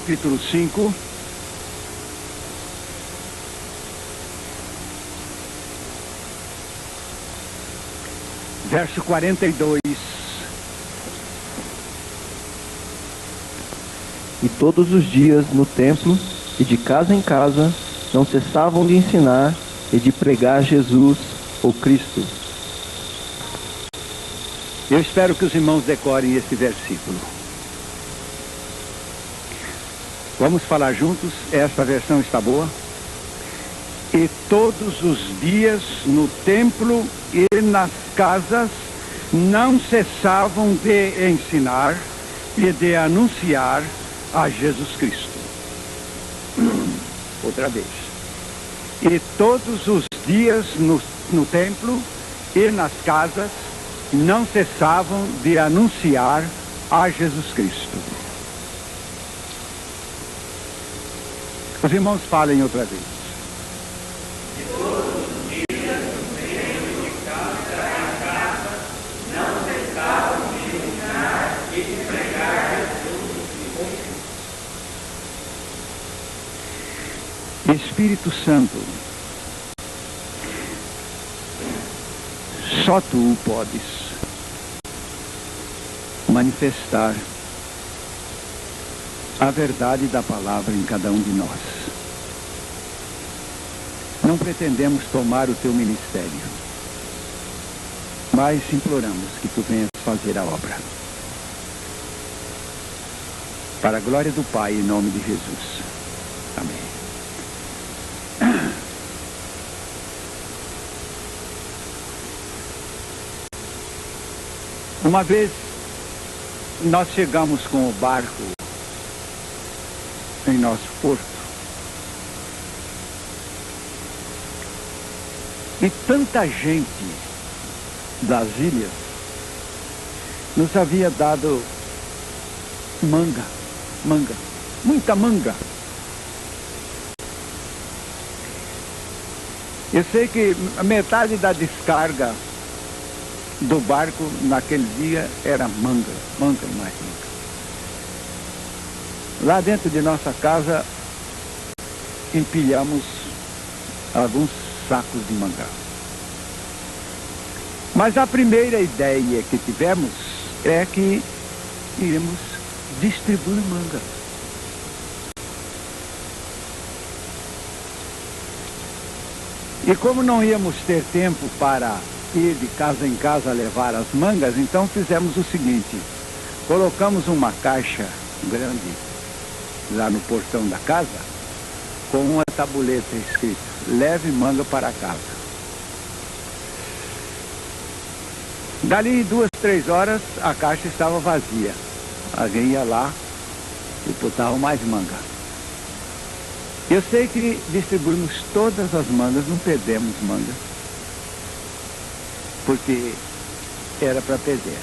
Capítulo 5. Verso 42. E todos os dias no templo e de casa em casa não cessavam de ensinar e de pregar Jesus, o Cristo. Eu espero que os irmãos decorem esse versículo. Vamos falar juntos? Esta versão está boa? E todos os dias no templo e nas casas não cessavam de ensinar e de anunciar a Jesus Cristo. Outra vez. E todos os dias no templo e nas casas não cessavam de anunciar a Jesus Cristo. Os irmãos falem outra vez. E todos os dias no templo e de casa em casa não cessavam de ensinar e de pregar Jesus Cristo. Espírito Santo, só tu podes manifestar a verdade da palavra em cada um de nós. Não pretendemos tomar o teu ministério, mas imploramos que tu venhas fazer a obra. Para a glória do Pai, em nome de Jesus. Amém. Uma vez nós chegamos com o barco em nosso porto E tanta gente das ilhas nos havia dado manga, muita manga. Eu sei que a metade da descarga do barco naquele dia era manga e mais manga. Lá dentro de nossa casa empilhamos alguns sacos de manga. Mas a primeira ideia que tivemos é que iremos distribuir manga. E como não íamos ter tempo para ir de casa em casa levar as mangas, então fizemos o seguinte: colocamos uma caixa grande lá no portão da casa com uma tabuleta escrito: leve manga para casa. Dali 2, 3 horas a caixa estava vazia. Alguém ia lá e botava mais manga. Eu sei que distribuímos todas as mangas, não perdemos manga, porque era para perder.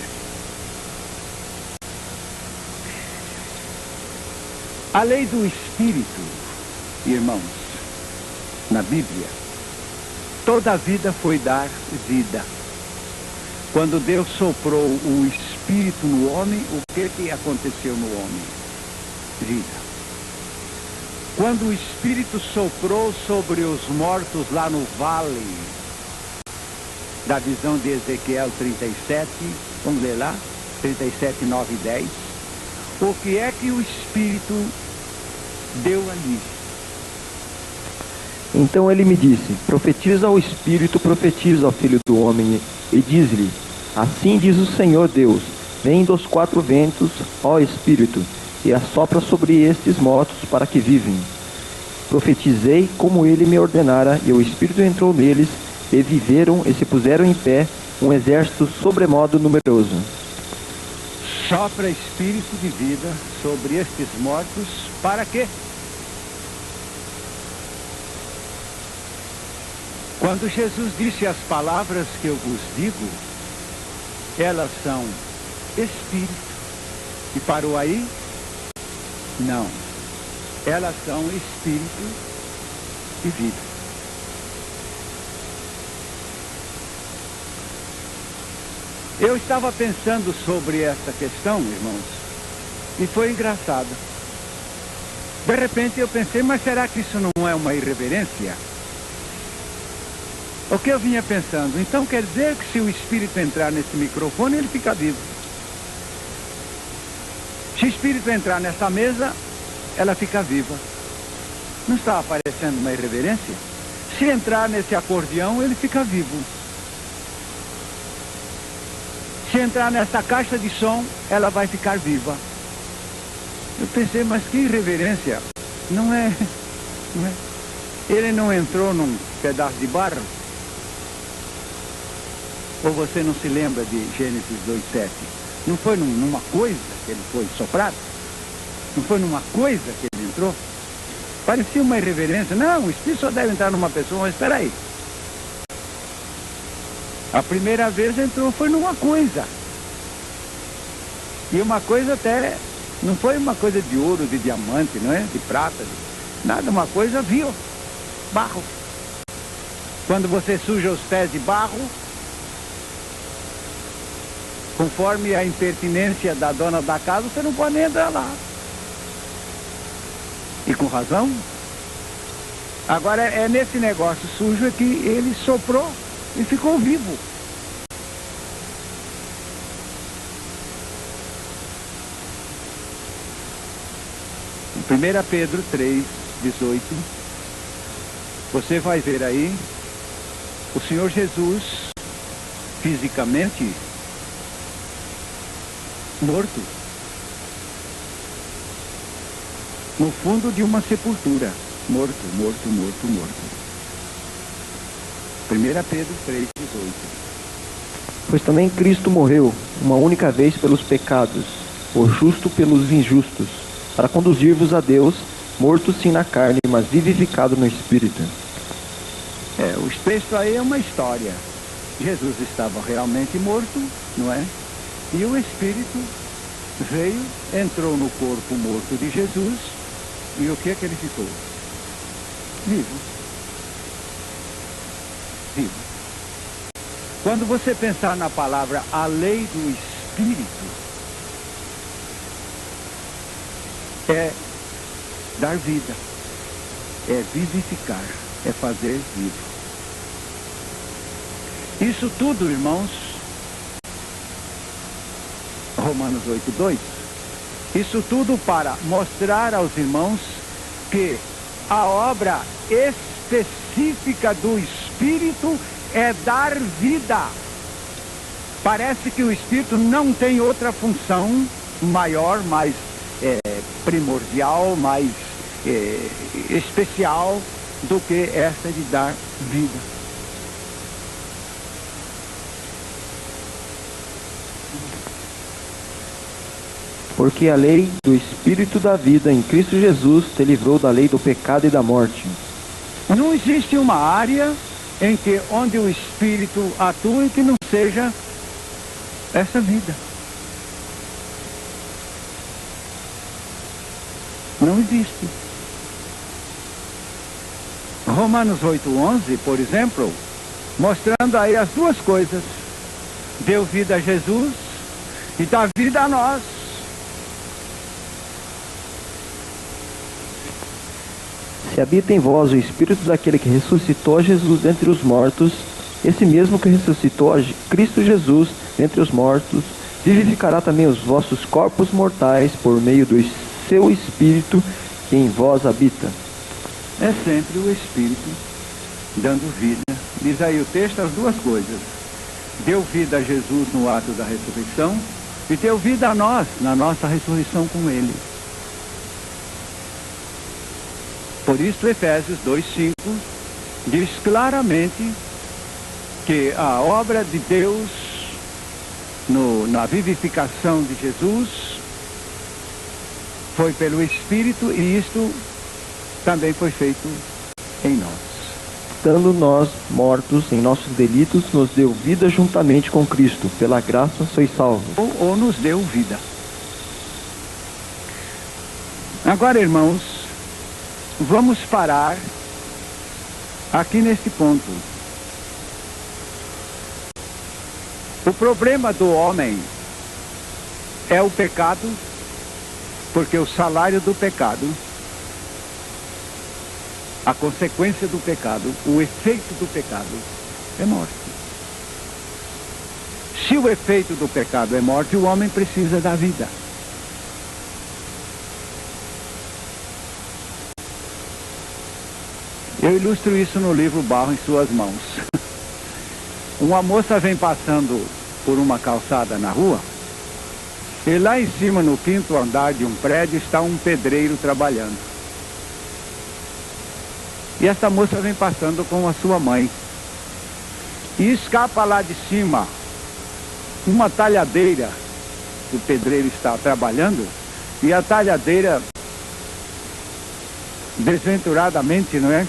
A lei do Espírito, irmãos, na Bíblia, toda a vida foi dar vida. Quando Deus soprou o Espírito no homem, o que aconteceu no homem? Vida. Quando o Espírito soprou sobre os mortos lá no vale da visão de Ezequiel 37, vamos ler lá, 37, 9 e 10, o que é que o Espírito deu ali? Então ele me disse: profetiza ao Espírito, profetiza ao Filho do Homem, e diz-lhe: assim diz o Senhor Deus, vem dos 4 ventos, ó Espírito, e assopra sobre estes mortos para que vivem. Profetizei como ele me ordenara, e o Espírito entrou neles, e viveram e se puseram em pé um exército sobremodo numeroso. Sopra Espírito de vida sobre estes mortos, para quê? Quando Jesus disse as palavras que eu vos digo, elas são Espírito. E parou aí? Não. Elas são Espírito e vida. Eu estava pensando sobre essa questão, irmãos, e foi engraçado. De repente eu pensei, mas será que isso não é uma irreverência? O que eu vinha pensando? Então quer dizer que se o Espírito entrar nesse microfone, ele fica vivo. Se o Espírito entrar nessa mesa, ela fica viva. Não está parecendo uma irreverência? Se entrar nesse acordeão, ele fica vivo. Se entrar nessa caixa de som, ela vai ficar viva. Eu pensei, mas que irreverência. Não é. Ele não entrou num pedaço de barro? Ou você não se lembra de Gênesis 2:7? Não foi numa coisa que ele foi soprado? Não foi numa coisa que ele entrou? Parecia uma irreverência. Não, o Espírito só deve entrar numa pessoa, mas espera aí. A primeira vez entrou foi numa coisa. E uma coisa até, não foi uma coisa de ouro, de diamante, não é? De prata, nada, uma coisa viu. Barro. Quando você suja os pés de barro, conforme a impertinência da dona da casa, você não pode nem entrar lá. E com razão. Agora é nesse negócio sujo que ele soprou e ficou vivo. Em 1 Pedro 3:18, você vai ver aí o Senhor Jesus fisicamente morto no fundo de uma sepultura. Morto. 1 Pedro 3:18. Pois também Cristo morreu uma única vez pelos pecados, o justo pelos injustos, para conduzir-vos a Deus, morto sim na carne, mas vivificado no Espírito. O texto aí é uma história. Jesus estava realmente morto, não é? E o Espírito veio, entrou no corpo morto de Jesus, e o que é que ele ficou? Vivo. Vivo. Quando você pensar na palavra a lei do Espírito, é dar vida, é vivificar, é fazer vivo. Isso tudo, irmãos, Romanos 8:2, isso tudo para mostrar aos irmãos que a obra específica do Espírito é dar vida. Parece que o Espírito não tem outra função maior, mais primordial, mais especial do que essa de dar vida. Porque a lei do Espírito da vida em Cristo Jesus te livrou da lei do pecado e da morte. Não existe uma área em que onde o Espírito atua que não seja essa vida. Não existe. Romanos 8:11, por exemplo, mostrando aí as duas coisas. Deu vida a Jesus e dá vida a nós. Se habita em vós o Espírito daquele que ressuscitou a Jesus dentre os mortos, esse mesmo que ressuscitou a Cristo Jesus dentre os mortos, vivificará também os vossos corpos mortais por meio do seu Espírito que em vós habita. É sempre o Espírito dando vida. Diz aí o texto as duas coisas. Deu vida a Jesus no ato da ressurreição e deu vida a nós na nossa ressurreição com Ele. Por isso Efésios 2:5 diz claramente que a obra de Deus na vivificação de Jesus foi pelo Espírito, e isto também foi feito em nós. Estando nós mortos em nossos delitos, nos deu vida juntamente com Cristo. Pela graça sois salvos. Ou nos deu vida. Agora, irmãos, vamos parar aqui nesse ponto. O problema do homem é o pecado, porque o salário do pecado, a consequência do pecado, o efeito do pecado é morte. Se o efeito do pecado é morte, o homem precisa da vida. Eu ilustro isso no livro Barro em Suas Mãos. Uma moça vem passando por uma calçada na rua, e lá em cima, no 5º andar de um prédio, está um pedreiro trabalhando. E essa moça vem passando com a sua mãe. E escapa lá de cima uma talhadeira que o pedreiro está trabalhando, e a talhadeira, desventuradamente, não é?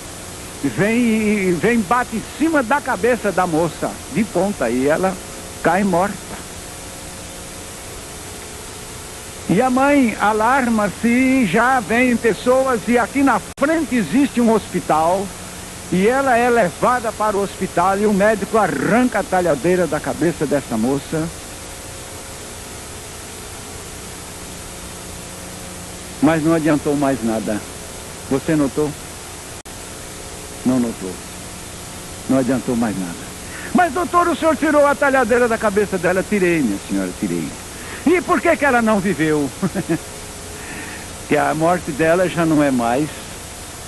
Vem, bate em cima da cabeça da moça, de ponta, e ela cai morta. E a mãe alarma-se, já vêm pessoas, e aqui na frente existe um hospital, e ela é levada para o hospital, e o médico arranca a talhadeira da cabeça dessa moça. Mas não adiantou mais nada. Você notou? Não notou. Não adiantou mais nada. Mas, doutor, o senhor tirou a talhadeira da cabeça dela. Tirei, minha senhora, tirei. E por que ela não viveu? Que a morte dela já não é mais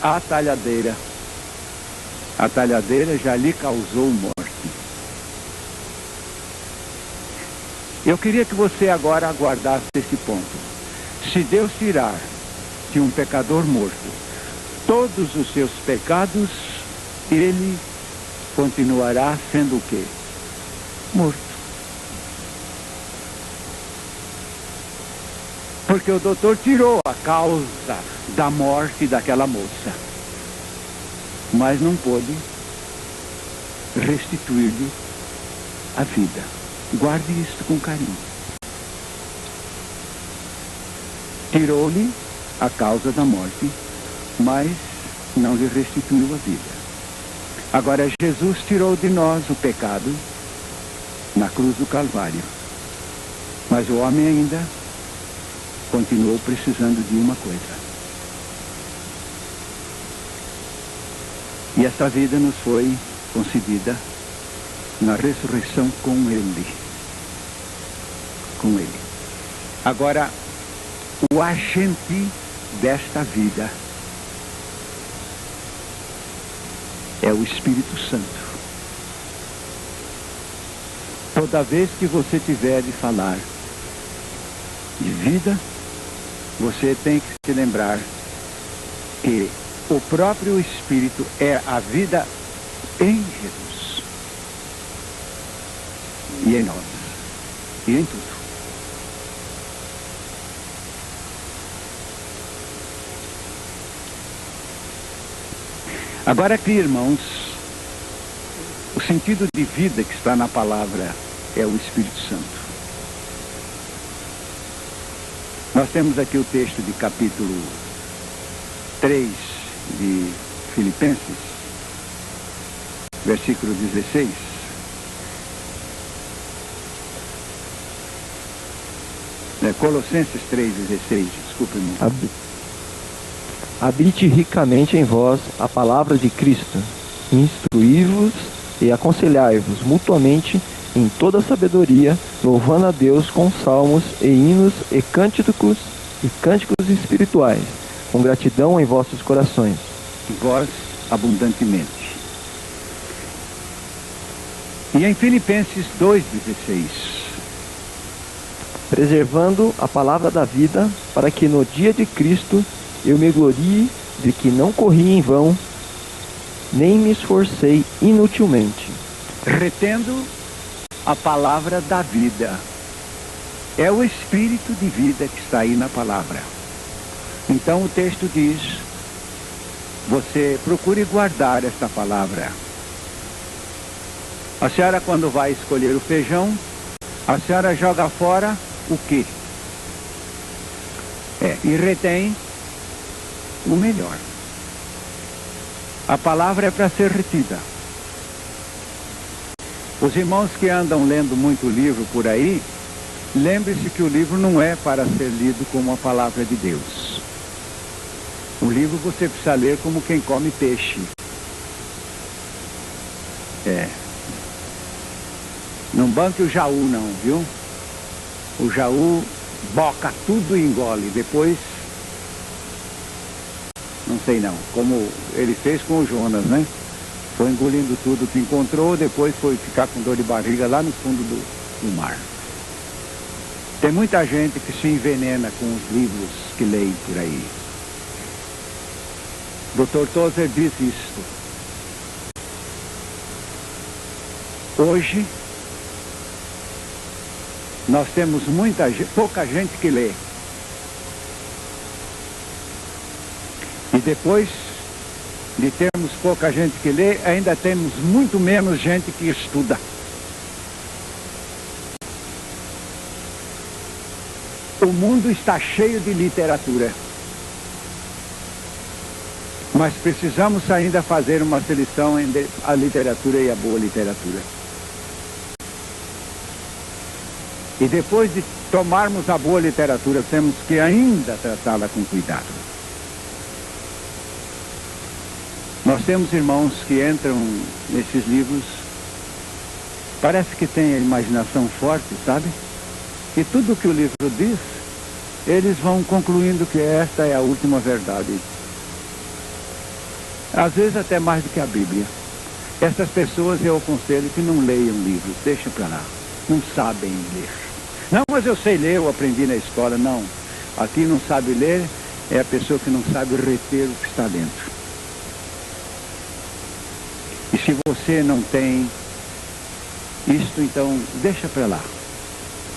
a talhadeira. A talhadeira já lhe causou morte. Eu queria que você agora aguardasse esse ponto. Se Deus tirar de um pecador morto todos os seus pecados, ele continuará sendo o quê? Morto. Porque o doutor tirou a causa da morte daquela moça, mas não pôde restituir-lhe a vida. Guarde isto com carinho. Tirou-lhe a causa da morte, mas não lhe restituiu a vida. Agora, Jesus tirou de nós o pecado na cruz do Calvário. Mas o homem ainda continuou precisando de uma coisa. E esta vida nos foi concedida na ressurreição com Ele. Com Ele. Agora, o agente desta vida é o Espírito Santo. Toda vez que você tiver de falar de vida, você tem que se lembrar que o próprio Espírito é a vida em Jesus. E em nós. E em tudo. Agora aqui, irmãos, o sentido de vida que está na palavra é o Espírito Santo. Nós temos aqui o texto de capítulo 3 de Filipenses, versículo 16. Colossenses 3,16, desculpe-me. Habite ricamente em vós a palavra de Cristo, instruí-vos e aconselhai-vos mutuamente em toda sabedoria, louvando a Deus com salmos e hinos e cânticos espirituais, com gratidão em vossos corações. Vós abundantemente. E em Filipenses 2,16. Preservando a palavra da vida, para que no dia de Cristo eu me glorie de que não corri em vão, nem me esforcei inutilmente. Retendo a palavra da vida. É o espírito de vida que está aí na palavra. Então o texto diz, você procure guardar esta palavra. A senhora, quando vai escolher o feijão, a senhora joga fora o quê? E retém o melhor. A palavra é para ser retida. Os irmãos que andam lendo muito livro por aí, lembre-se que o livro não é para ser lido como a palavra de Deus. O livro você precisa ler como quem come peixe. Não banque o Jaú não, viu? O Jaú boca tudo e engole. Depois, não sei não, como ele fez com o Jonas, né? Foi engolindo tudo que encontrou, depois foi ficar com dor de barriga lá no fundo do mar. Tem muita gente que se envenena com os livros que leem por aí. Dr. Tozer diz isto. Hoje, nós temos pouca gente que lê. E depois de termos pouca gente que lê, ainda temos muito menos gente que estuda. O mundo está cheio de literatura. Mas precisamos ainda fazer uma seleção entre a literatura e a boa literatura. E depois de tomarmos a boa literatura, temos que ainda tratá-la com cuidado. Nós temos irmãos que entram nesses livros, parece que têm a imaginação forte, sabe? E tudo que o livro diz, eles vão concluindo que esta é a última verdade. Às vezes até mais do que a Bíblia. Essas pessoas eu aconselho que não leiam livros, deixa para lá. Não sabem ler. Não, mas eu sei ler, eu aprendi na escola. Não. Aqui não sabe ler é a pessoa que não sabe reter o que está dentro. E se você não tem isto, então deixa para lá.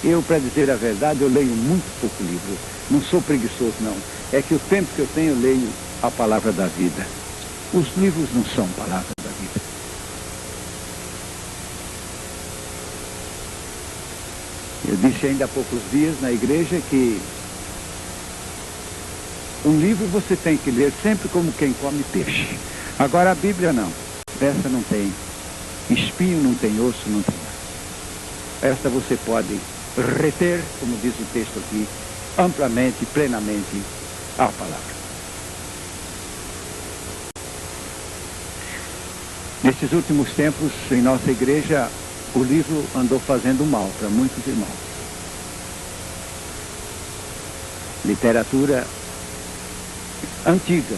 Eu, para dizer a verdade, eu leio muito pouco livro. Não sou preguiçoso, não. É que o tempo que eu tenho, eu leio a palavra da vida. Os livros não são palavra da vida. Eu disse ainda há poucos dias na igreja que um livro você tem que ler sempre como quem come peixe. Agora a Bíblia não. Essa não tem espinho, não tem osso, não tem nada. Esta você pode reter, como diz o texto aqui, amplamente, plenamente a palavra. Nesses últimos tempos, em nossa igreja, o livro andou fazendo mal para muitos irmãos. Literatura antiga,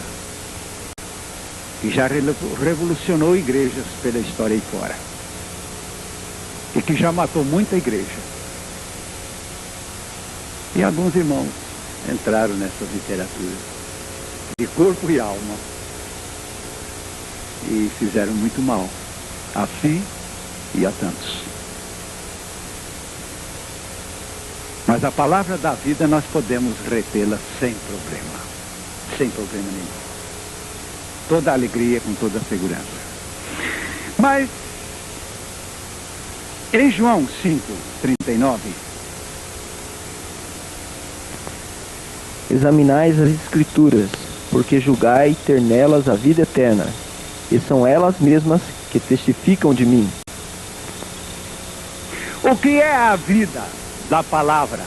que já revolucionou igrejas pela história aí fora. E que já matou muita igreja. E alguns irmãos entraram nessa literatura, de corpo e alma, e fizeram muito mal a si e a tantos. Mas a palavra da vida nós podemos retê-la sem problema. Sem problema nenhum. Toda alegria, com toda a segurança. Mas, em João 5:39, examinais as Escrituras, porque julgai ter nelas a vida eterna, e são elas mesmas que testificam de mim. o que é a vida da palavra?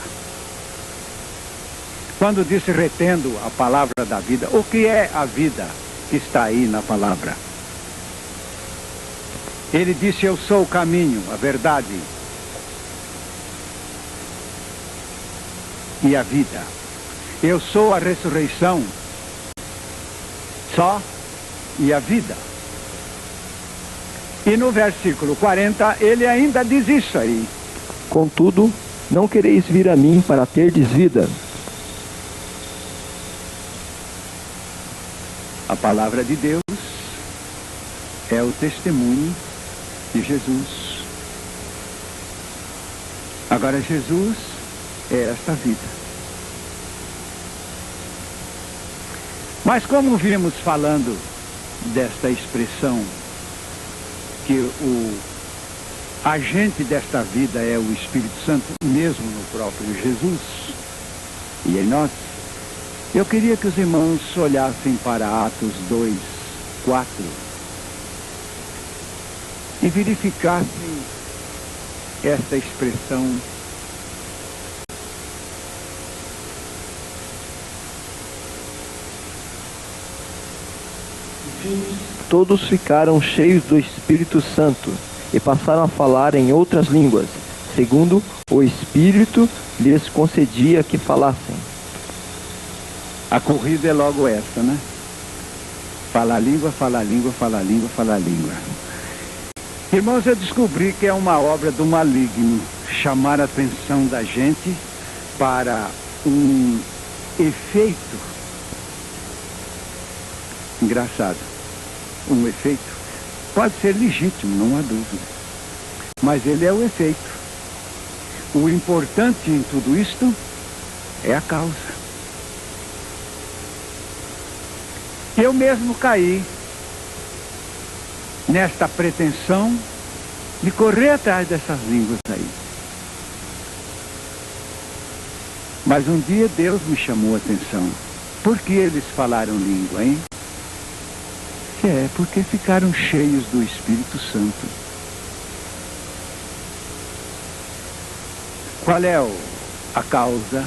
Quando disse retendo a palavra da vida, o que é a vida que está aí na palavra? Ele disse, eu sou o caminho, a verdade e a vida. Eu sou a ressurreição só e a vida. E no versículo 40, ele ainda diz isso aí. Contudo, não quereis vir a mim para terdes vida. A palavra de Deus é o testemunho de Jesus. Agora, Jesus é esta vida. Mas como vimos falando desta expressão, que o agente desta vida é o Espírito Santo, mesmo no próprio Jesus e em nós, eu queria que os irmãos olhassem para Atos 2:4 e verificassem esta expressão. Todos ficaram cheios do Espírito Santo e passaram a falar em outras línguas, segundo o Espírito lhes concedia que falassem. A corrida é logo esta, né? Fala a língua, fala a língua, fala a língua, fala a língua. Irmãos, eu descobri que é uma obra do maligno chamar a atenção da gente para um efeito engraçado. Um efeito pode ser legítimo, não há dúvida, mas ele é o efeito. O importante em tudo isto é a causa. Eu mesmo caí nesta pretensão de correr atrás dessas línguas aí. Mas um dia Deus me chamou a atenção. Por que eles falaram língua, hein? É, porque ficaram cheios do Espírito Santo. Qual é a causa?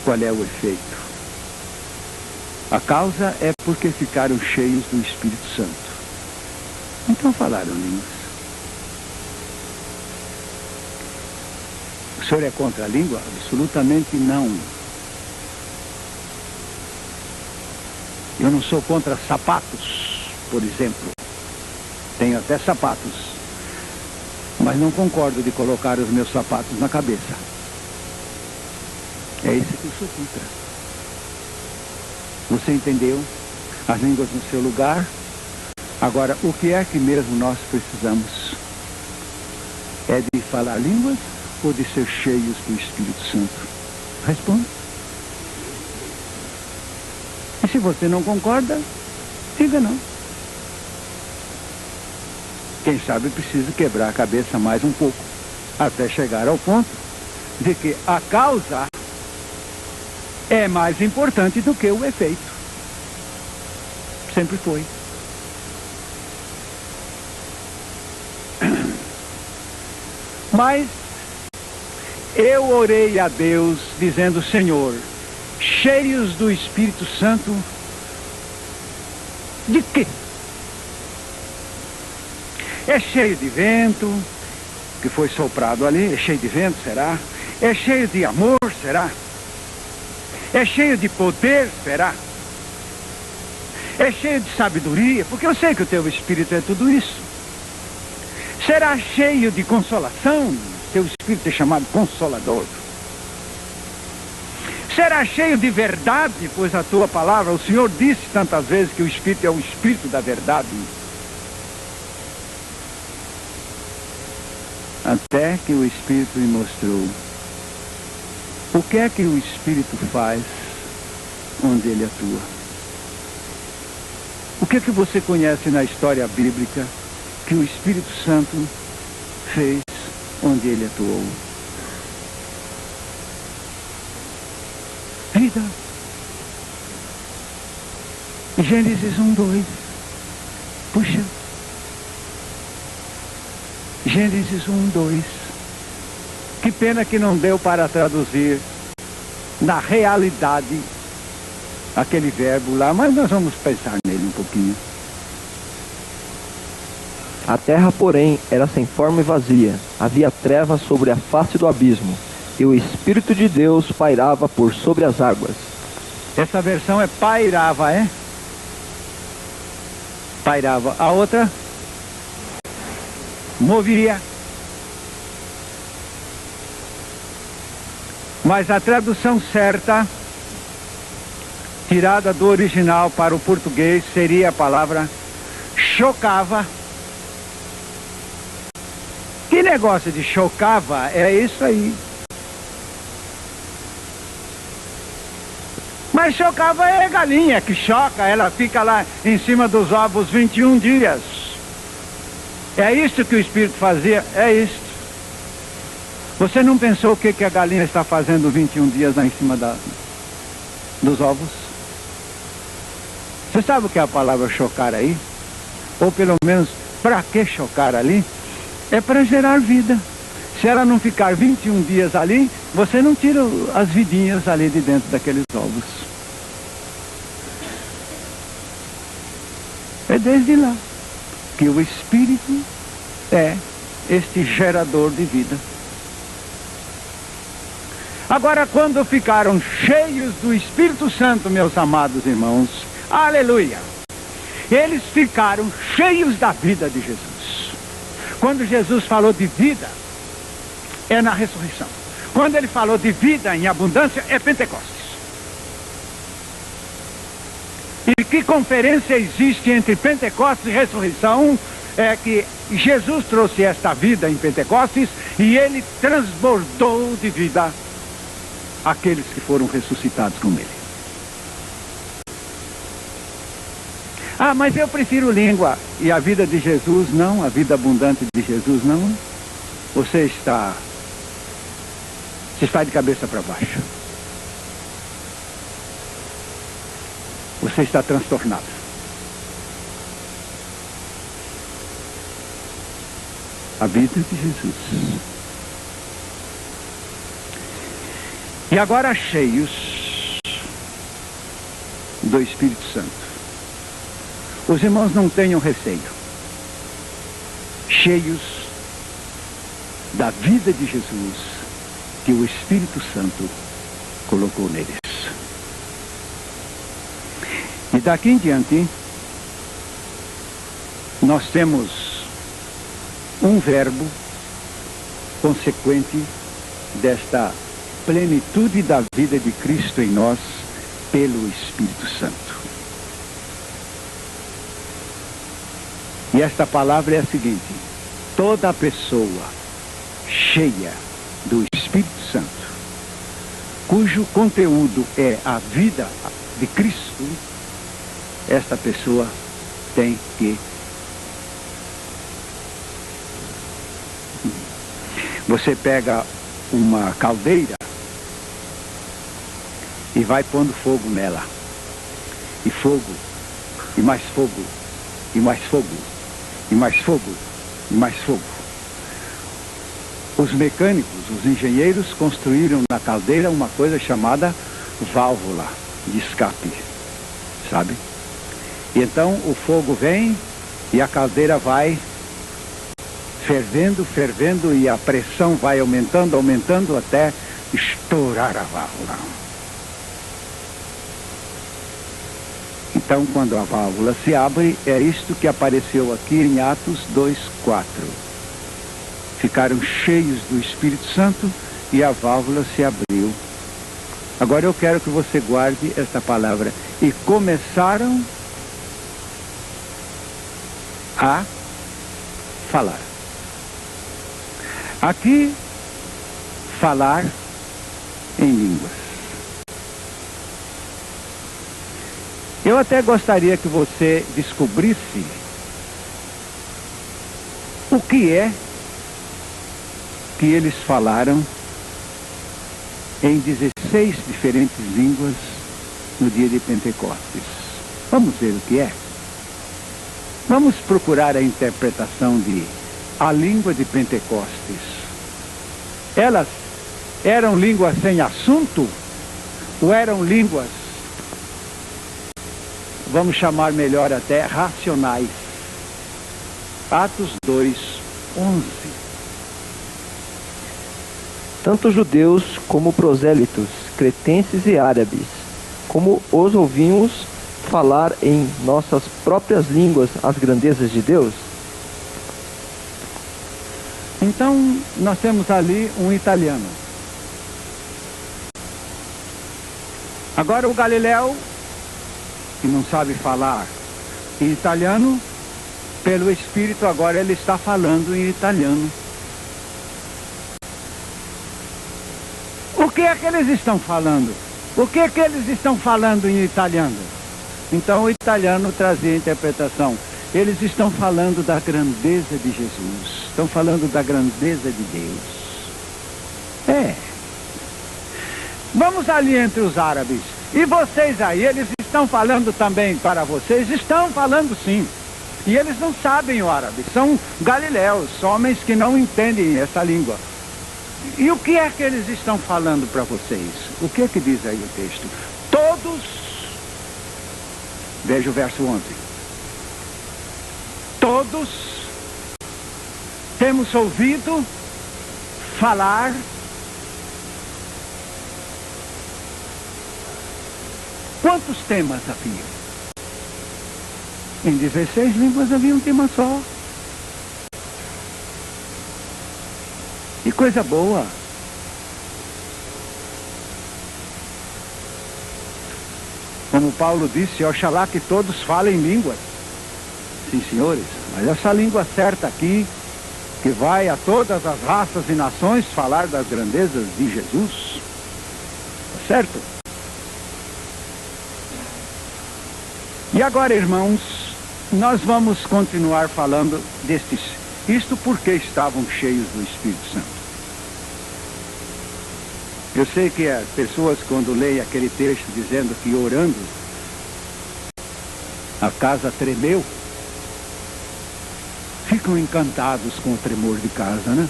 Qual é o efeito? A causa é porque ficaram cheios do Espírito Santo. Então falaram línguas. O senhor é contra a língua? Absolutamente não. Eu não sou contra sapatos, por exemplo. Tenho até sapatos. Mas não concordo de colocar os meus sapatos na cabeça. É isso que eu sou contra. Você entendeu? As línguas no seu lugar. Agora, o que é que mesmo nós precisamos? É de falar línguas ou de ser cheios do Espírito Santo? Responda. E se você não concorda, diga não. Quem sabe precisa quebrar a cabeça mais um pouco, até chegar ao ponto de que a causa é mais importante do que o efeito. Sempre foi. Mas eu orei a Deus dizendo: Senhor, cheios do Espírito Santo, de quê? É cheio de vento, que foi soprado ali, é cheio de vento, será? É cheio de amor, será? É cheio de poder, será? É cheio de sabedoria, porque eu sei que o teu Espírito é tudo isso. Será cheio de consolação, teu Espírito é chamado Consolador. Será cheio de verdade, pois a tua palavra, o Senhor disse tantas vezes que o Espírito é o Espírito da verdade. Até que o Espírito me mostrou o que é que o Espírito faz onde ele atua. O que é que você conhece na história bíblica que o Espírito Santo fez onde ele atuou? Vida. Gênesis 1:2. Puxa. Gênesis 1:2. Que pena que não deu para traduzir na realidade aquele verbo lá, mas nós vamos pensar nele um pouquinho. A terra, porém, era sem forma e vazia. Havia trevas sobre a face do abismo, e o Espírito de Deus pairava por sobre as águas. Essa versão é pairava, é? Pairava. A outra? Movia. Mas a tradução certa, tirada do original para o português, seria a palavra chocava. Que negócio de chocava? É isso aí. Mas chocava é a galinha que choca, ela fica lá em cima dos ovos 21 dias. É isso que o Espírito fazia? É isso. Você não pensou o que a galinha está fazendo 21 dias lá em cima dos ovos? Você sabe o que é a palavra chocar aí? Ou pelo menos, para que chocar ali? É para gerar vida. Se ela não ficar 21 dias ali, você não tira as vidinhas ali de dentro daqueles ovos. É desde lá que o Espírito é este gerador de vida. Agora, quando ficaram cheios do Espírito Santo, meus amados irmãos, aleluia, eles ficaram cheios da vida de Jesus. Quando Jesus falou de vida, é na ressurreição. Quando ele falou de vida em abundância, é Pentecostes. E que conferência existe entre Pentecostes e ressurreição? É que Jesus trouxe esta vida em Pentecostes e ele transbordou de vida aqueles que foram ressuscitados com ele. Ah, mas eu prefiro língua. E a vida de Jesus não? A vida abundante de Jesus não? Você está de cabeça para baixo. Você está transtornado. A vida de Jesus. E agora, cheios do Espírito Santo. Os irmãos não tenham receio. Cheios da vida de Jesus que o Espírito Santo colocou neles. E daqui em diante, nós temos um verbo consequente desta plenitude da vida de Cristo em nós pelo Espírito Santo. E esta palavra é a seguinte: toda pessoa cheia do Espírito Santo, cujo conteúdo é a vida de Cristo, esta pessoa tem que Você pega uma caldeira e vai pondo fogo nela. E fogo, e mais fogo, e mais fogo, e mais fogo, e mais fogo. Os mecânicos, os engenheiros construíram na caldeira uma coisa chamada válvula de escape, sabe? E então o fogo vem e a caldeira vai fervendo, fervendo, e a pressão vai aumentando, aumentando até estourar a válvula. Então, quando a válvula se abre, é isto que apareceu aqui em Atos 2:4. Ficaram cheios do Espírito Santo e a válvula se abriu. Agora eu quero que você guarde esta palavra. E começaram a falar. Aqui, falar em línguas. Eu até gostaria que você descobrisse o que é que eles falaram em 16 diferentes línguas no dia de Pentecostes. Vamos ver o que é? Vamos procurar a interpretação de a língua de Pentecostes. Elas eram línguas sem assunto? Ou eram línguas, vamos chamar melhor até, racionais? Atos 2:11. Tanto judeus como prosélitos, cretenses e árabes, como os ouvimos falar em nossas próprias línguas as grandezas de Deus. Então, nós temos ali um italiano. Agora o Galileu, que não sabe falar em italiano, pelo Espírito agora ele está falando em italiano. O que é que eles estão falando? O que é que eles estão falando em italiano? Então o italiano trazia a interpretação. Eles estão falando da grandeza de Jesus. Estão falando da grandeza de Deus. É. Vamos ali entre os árabes. E vocês aí, eles estão falando também para vocês? Estão falando sim. E eles não sabem o árabe. São galileus, homens que não entendem essa língua. E o que é que eles estão falando para vocês? O que é que diz aí o texto? Todos, veja o verso 11. Todos temos ouvido falar quantos temas havia? Em 16 línguas havia um tema só. Que coisa boa. Como Paulo disse, oxalá que todos falem línguas. Sim, senhores, mas essa língua certa aqui, que vai a todas as raças e nações falar das grandezas de Jesus. Certo? E agora, irmãos, nós vamos continuar falando destes. Isto porque estavam cheios do Espírito Santo. Eu sei que as pessoas, quando leem aquele texto dizendo que orando, a casa tremeu, ficam encantados com o tremor de casa, né?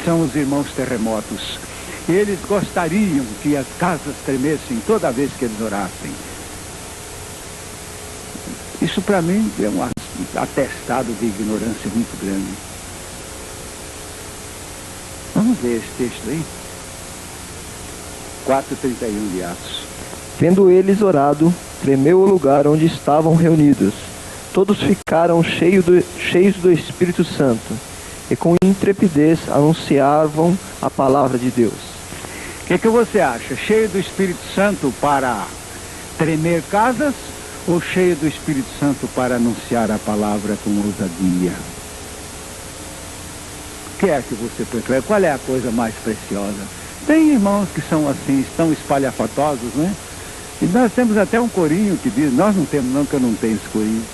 São os irmãos terremotos. Eles gostariam que as casas tremessem toda vez que eles orassem. Isso para mim é um atestado de ignorância muito grande. Vamos ver esse texto aí. 4:31 de Atos. Tendo eles orado, tremeu o lugar onde estavam reunidos. Todos ficaram cheios do Espírito Santo e com intrepidez anunciavam a palavra de Deus. O que você acha? Cheio do Espírito Santo para tremer casas ou cheio do Espírito Santo para anunciar a palavra com ousadia? O que é que você prefere? Qual é a coisa mais preciosa? Tem irmãos que são assim, estão espalhafatosos, né? E nós temos até um corinho que diz, nós não temos não, que eu não tenho esse corinho.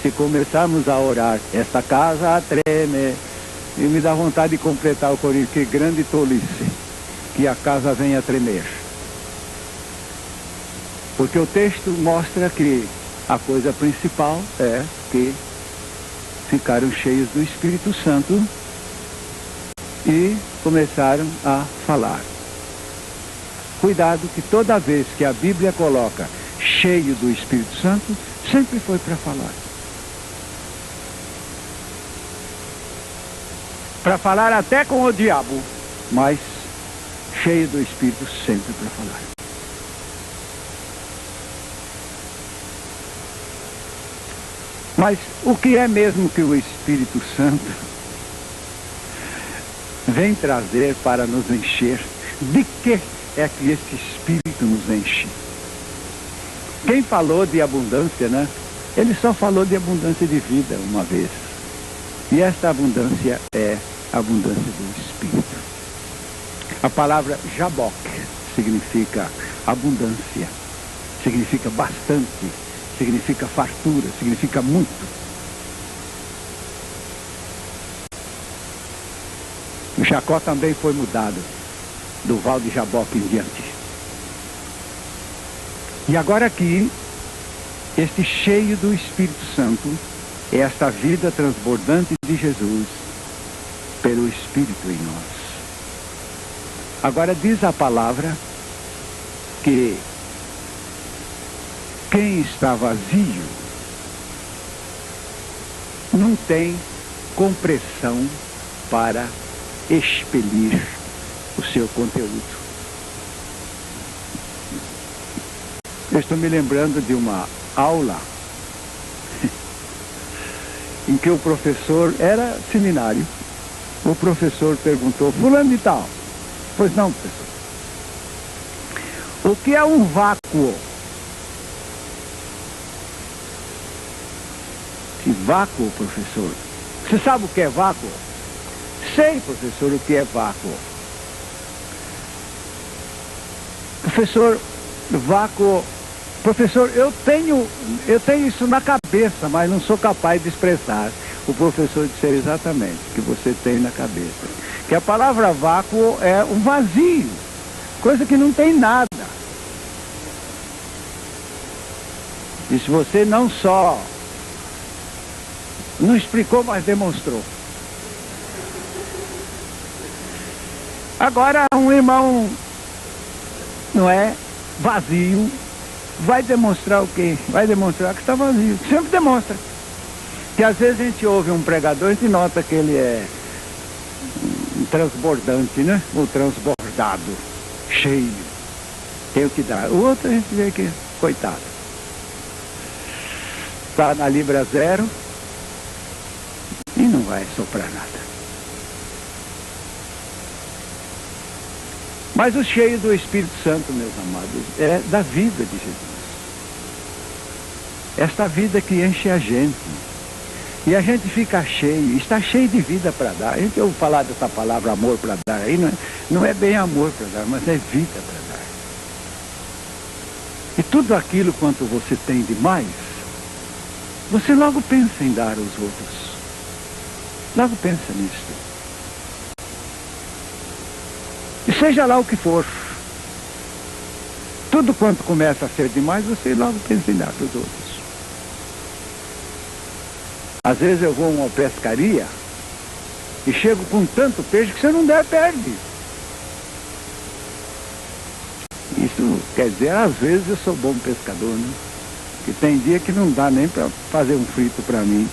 Se começarmos a orar, esta casa treme, E me dá vontade de completar o corinho, que grande tolice, que a casa venha a tremer. Porque o texto mostra que a coisa principal é que ficaram cheios do Espírito Santo e começaram a falar. Cuidado que toda vez que a Bíblia coloca cheio do Espírito Santo, sempre foi para falar. Para falar até com o diabo, mas cheio do Espírito sempre para falar. Mas o que é mesmo que o Espírito Santo vem trazer para nos encher? De que é que esse Espírito nos enche? Quem falou de abundância, né? Ele só falou de abundância de vida uma vez. E esta abundância é a abundância do Espírito. A palavra Jabok significa abundância, significa bastante, significa fartura, significa muito. O Jacó também foi mudado do val de Jaboque em diante. E agora aqui, este cheio do Espírito Santo é esta vida transbordante de Jesus pelo Espírito em nós. Agora diz a palavra que quem está vazio não tem compressão para expelir o seu conteúdo. Eu estou me lembrando de uma aula em que o professor era seminário. O professor perguntou: fulano de tal. Pois não, professor. O que é um vácuo? Que vácuo, professor? Você sabe o que é vácuo? Sei, professor, o que é vácuo. Professor, vácuo... Professor, eu tenho isso na cabeça, mas não sou capaz de expressar. O professor disse exatamente o que você tem na cabeça. Que a palavra vácuo é um vazio, coisa que não tem nada. E se você não só não explicou, mas demonstrou. Agora um irmão, não é, vazio, vai demonstrar o quê? Vai demonstrar que está vazio. Sempre demonstra. Que às vezes a gente ouve um pregador e a gente nota que ele é transbordante, né? Ou transbordado, cheio. Tem o que dar. O outro a gente vê que, coitado, está na libra zero e não vai soprar nada. Mas o cheio do Espírito Santo, meus amados, é da vida de Jesus. Esta vida que enche a gente. E a gente fica cheio, está cheio de vida para dar. A gente ouve falar dessa palavra amor para dar, aí não é bem amor para dar, mas é vida para dar. E tudo aquilo quanto você tem de mais, você logo pensa em dar aos outros. Logo pensa nisso. E seja lá o que for, tudo quanto começa a ser demais, você logo pensa em dar para os outros. Às vezes eu vou a uma pescaria e chego com tanto peixe que se eu não der, perde. Isso quer dizer, às vezes eu sou bom pescador, né? Que tem dia que não dá nem para fazer um frito para mim.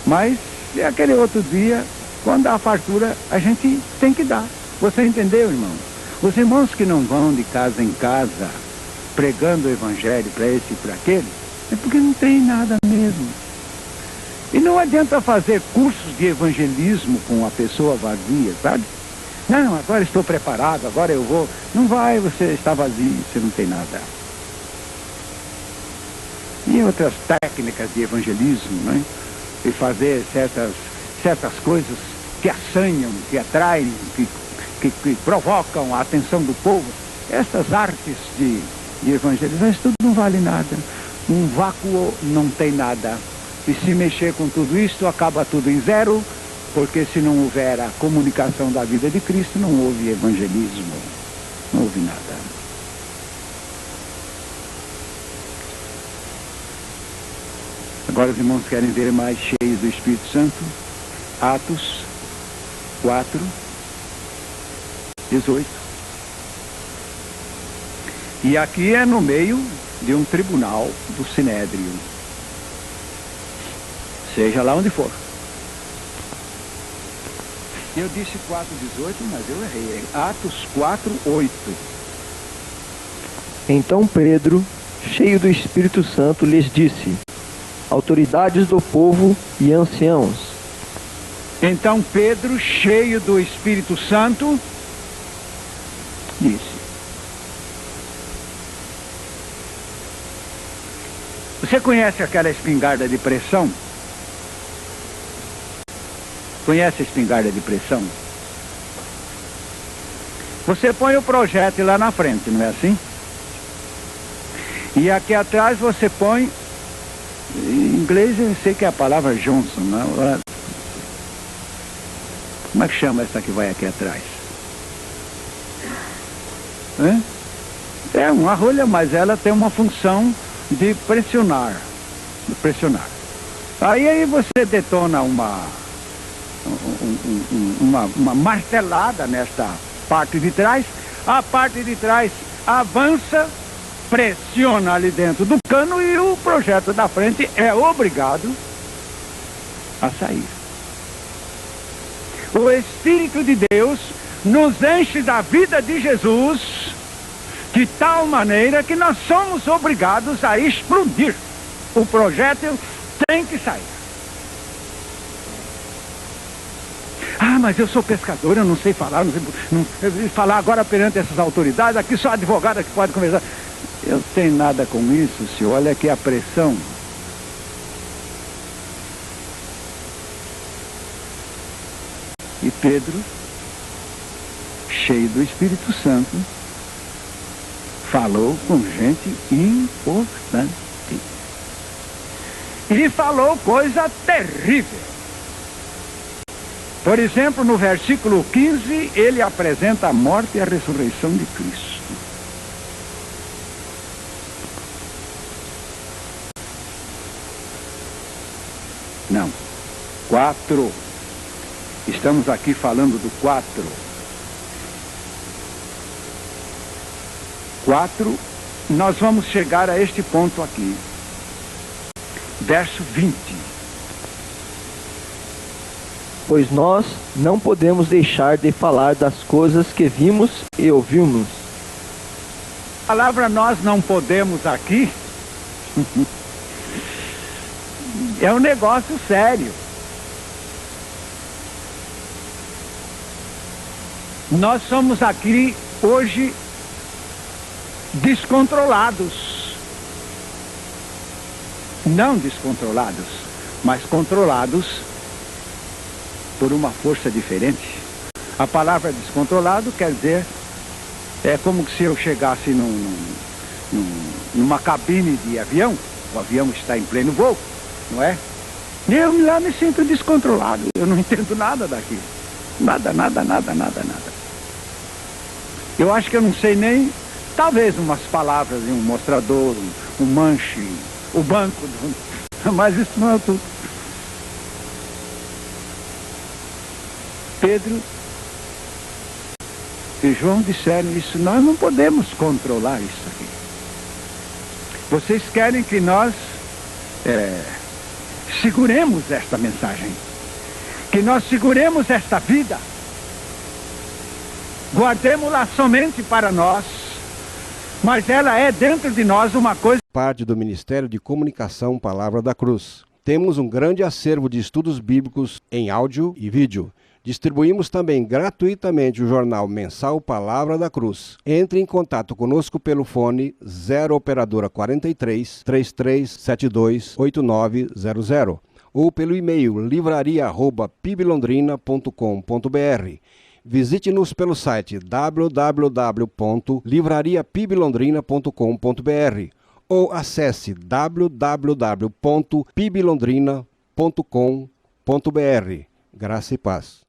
Mas é aquele outro dia, quando dá a fartura, a gente tem que dar. Você entendeu, irmão? Os irmãos que não vão de casa em casa pregando o evangelho para esse e para aquele, é porque não tem nada mesmo. E não adianta fazer cursos de evangelismo com a pessoa vazia, sabe? Não, agora estou preparado, agora eu vou. Não vai, você está vazio, você não tem nada. E outras técnicas de evangelismo, né? E fazer certas coisas que assanham, que atraem, que provocam a atenção do povo. Essas artes de evangelizar, isso tudo não vale nada. Um vácuo não tem nada. E se mexer com tudo isso, acaba tudo em zero Porque se não houver a comunicação da vida de Cristo, não houve evangelismo, não houve nada. Agora os irmãos querem ver mais cheios do Espírito Santo? Atos 4, 18. E aqui é no meio de um tribunal do Sinédrio. Seja lá onde for. Eu disse 4:18, mas eu errei. Atos 4:8. Então Pedro, cheio do Espírito Santo, lhes disse: autoridades do povo e anciãos. Então Pedro, cheio do Espírito Santo, disse: você conhece aquela espingarda de pressão? Conhece a espingarda de pressão? Você põe o projétil lá na frente, não é assim? E aqui atrás você põe, em inglês eu sei que é a palavra Johnson, não? Como é que chama essa que vai aqui atrás? É uma rolha, mas ela tem uma função de pressionar. Aí você detona uma martelada nesta parte de trás, a parte de trás avança, pressiona ali dentro do cano e o projétil da frente é obrigado a sair. O Espírito de Deus nos enche da vida de Jesus de tal maneira que nós somos obrigados a explodir. O projétil tem que sair. Ah, mas eu sou pescador, eu não sei falar, não sei falar agora perante essas autoridades, aqui só advogada que pode conversar. Eu não tenho nada com isso, senhor. Olha aqui a pressão. E Pedro, cheio do Espírito Santo, falou com gente importante. E falou coisa terrível. Por exemplo, no versículo 15, ele apresenta a morte e a ressurreição de Cristo. Não. 4. Estamos aqui falando do 4. 4, nós vamos chegar a este ponto aqui. Verso 20. Pois nós não podemos deixar de falar das coisas que vimos e ouvimos. A palavra nós não podemos aqui é um negócio sério. Nós somos aqui hoje descontrolados. Não descontrolados, mas controlados por uma força diferente. A palavra descontrolado quer dizer, é como se eu chegasse numa cabine de avião, o avião está em pleno voo, não é? Eu lá me sinto descontrolado, eu não entendo nada daqui. Nada. Eu acho que eu não sei nem, talvez umas palavras em um mostrador, um manche, o banco, mas isso não é tudo. Pedro e João disseram isso, nós não podemos controlar isso aqui. Vocês querem que nós seguremos esta mensagem, que nós seguremos esta vida, guardemos-la somente para nós, mas ela é dentro de nós uma coisa. Parte do Ministério de Comunicação Palavra da Cruz. Temos um grande acervo de estudos bíblicos em áudio e vídeo. Distribuímos também gratuitamente o jornal mensal Palavra da Cruz. Entre em contato conosco pelo fone 0 operadora 43 3372 8900 ou pelo e-mail livraria@piblondrina.com.br. Visite-nos pelo site www.livrariapiblondrina.com.br ou acesse www.piblondrina.com.br. Graça e paz.